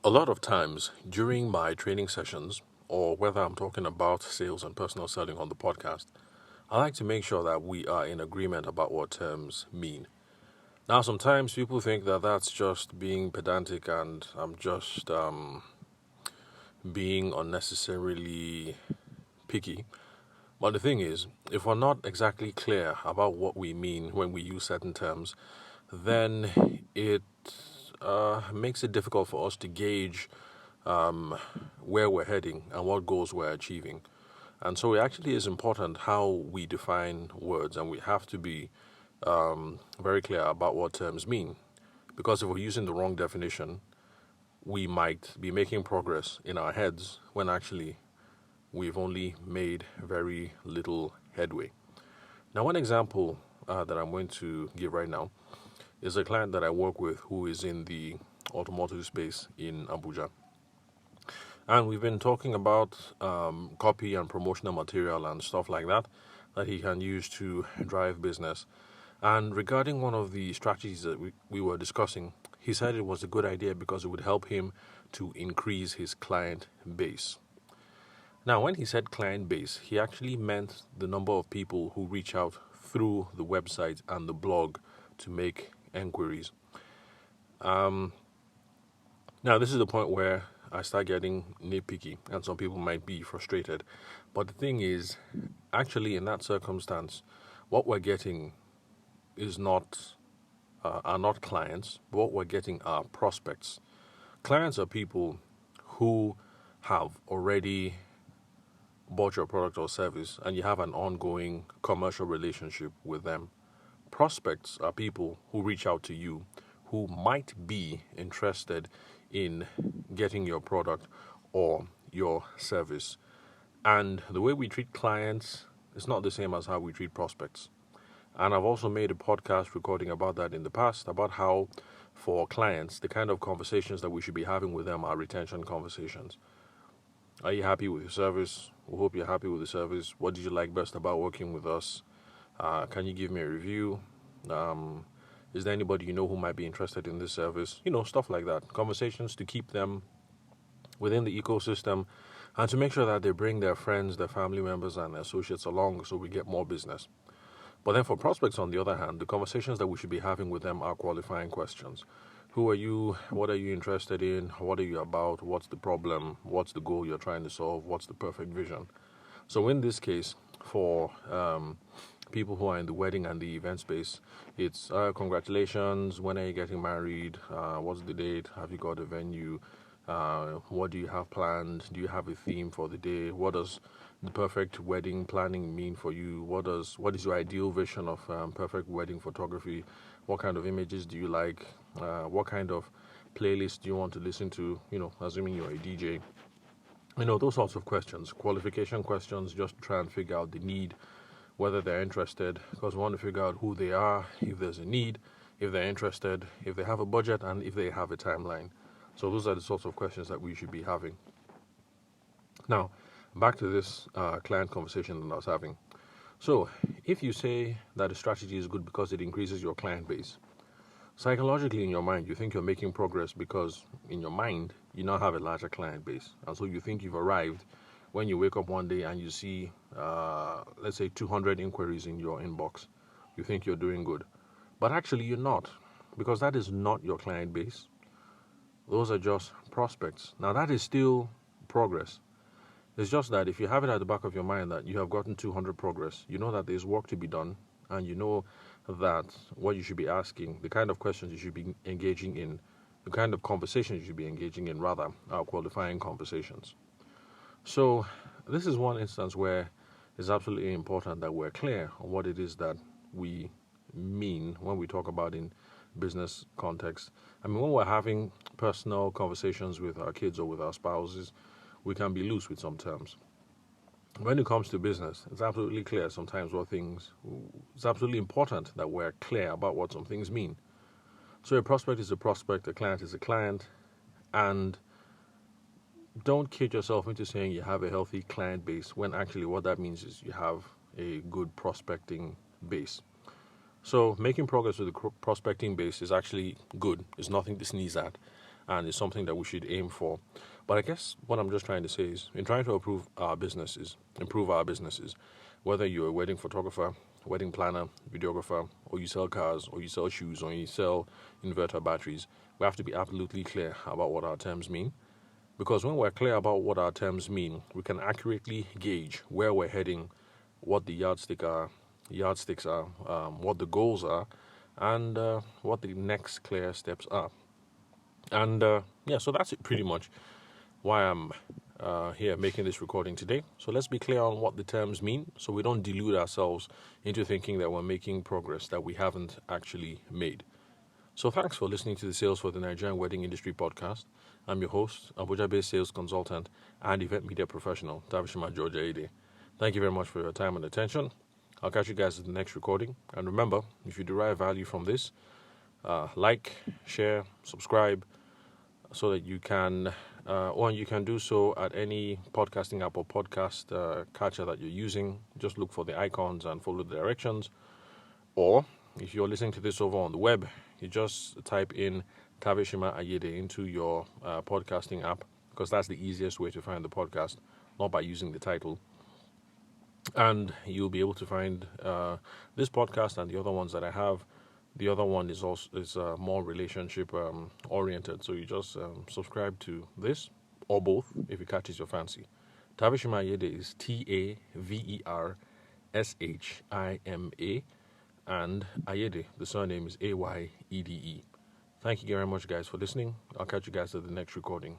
A lot of times during my training sessions, or whether I'm talking about sales and personal selling on the podcast, I like to make sure that we are in agreement about what terms mean. Now, sometimes people think that that's just being pedantic and I'm just being unnecessarily picky. But the thing is, if we're not exactly clear about what we mean when we use certain terms, then it makes it difficult for us to gauge where we're heading and what goals we're achieving. And so it actually is important how we define words, and we have to be very clear about what terms mean. Because if we're using the wrong definition, we might be making progress in our heads when actually we've only made very little headway. Now, one example that I'm going to give right now is a client that I work with who is in the automotive space in Abuja. And we've been talking about copy and promotional material and stuff like that he can use to drive business. And regarding one of the strategies that we were discussing, he said it was a good idea because it would help him to increase his client base. Now, when he said client base, he actually meant the number of people who reach out through the website and the blog to make enquiries. Now, this is the point where I start getting nitpicky, and some people might be frustrated. But the thing is, actually, in that circumstance, what we're getting is are not clients. But what we're getting are prospects. Clients are people who have already bought your product or service, and you have an ongoing commercial relationship with them. Prospects are people who reach out to you who might be interested in getting your product or your service. And the way we treat clients is not the same as how we treat prospects. And I've also made a podcast recording about that in the past, about how for clients, the kind of conversations that we should be having with them are retention conversations. Are you happy with your service? We hope you're happy with the service. What did you like best about working with us? Can you give me a review? Is there anybody you know who might be interested in this service? Stuff like that. Conversations to keep them within the ecosystem and to make sure that they bring their friends, their family members, and their associates along so we get more business. But then for prospects, on the other hand, the conversations that we should be having with them are qualifying questions. Who are you? What are you interested in? What are you about? What's the problem? What's the goal you're trying to solve? What's the perfect vision? So in this case, for people who are in the wedding and the event space, it's congratulations, when are you getting married? What's the date? Have you got a venue? What do you have planned? Do you have a theme for the day? What does the perfect wedding planning mean for you? What is your ideal vision of perfect wedding photography? What kind of images do you like? What kind of playlist do you want to listen to? Assuming you're a DJ. Those sorts of questions, qualification questions, just to try and figure out the need, whether they're interested, because we want to figure out who they are, if there's a need, if they're interested, if they have a budget, and if they have a timeline. So those are the sorts of questions that we should be having. Now, back to this client conversation that I was having. So, if you say that a strategy is good because it increases your client base, psychologically in your mind, you think you're making progress because in your mind, you now have a larger client base. And so you think you've arrived when you wake up one day and you see, let's say, 200 inquiries in your inbox. You think you're doing good. But actually, you're not, because that is not your client base. Those are just prospects. Now, that is still progress. It's just that if you have it at the back of your mind that you have gotten 200 progress, you know that there's work to be done, and you know that what you should be asking, the kind of questions you should be engaging in, the kind of conversations you should be engaging in, rather, are qualifying conversations. So, this is one instance where it's absolutely important that we're clear on what it is that we mean when we talk about in business context. I mean, when we're having personal conversations with our kids or with our spouses, we can be loose with some terms. When it comes to business, it's absolutely clear sometimes it's absolutely important that we're clear about what some things mean. So a prospect is a prospect, a client is a client, and don't kid yourself into saying you have a healthy client base when actually what that means is you have a good prospecting base. So making progress with the prospecting base is actually good. It's nothing to sneeze at. and it's something that we should aim for. But I guess what I'm just trying to say is, in trying to improve our businesses, whether you're a wedding photographer, wedding planner, videographer, or you sell cars, or you sell shoes, or you sell inverter batteries, we have to be absolutely clear about what our terms mean. Because when we're clear about what our terms mean, we can accurately gauge where we're heading, what the yardsticks are, what the goals are, and what the next clear steps are. And yeah, so that's it pretty much why I'm here making this recording today. So let's be clear on what the terms mean so we don't delude ourselves into thinking that we're making progress that we haven't actually made. So thanks for listening to the Sales for the Nigerian Wedding Industry podcast. I'm your host, Abuja-based sales consultant and event media professional, Davishima George Aide. Thank you very much for your time and attention. I'll catch you guys at the next recording. And remember, if you derive value from this, like, share, subscribe, so that you can, or you can do so at any podcasting app or podcast catcher that you're using. Just look for the icons and follow the directions. Or if you're listening to this over on the web, you just type in Tavishima Ayede into your podcasting app, because that's the easiest way to find the podcast, not by using the title. And you'll be able to find this podcast and the other ones that I have. The other one is also more relationship oriented, so you just subscribe to this or both if it catches your fancy. Tavishima Ayede is Tavershima, and Ayede, the surname, is Ayede. Thank you very much, guys, for listening. I'll catch you guys at the next recording.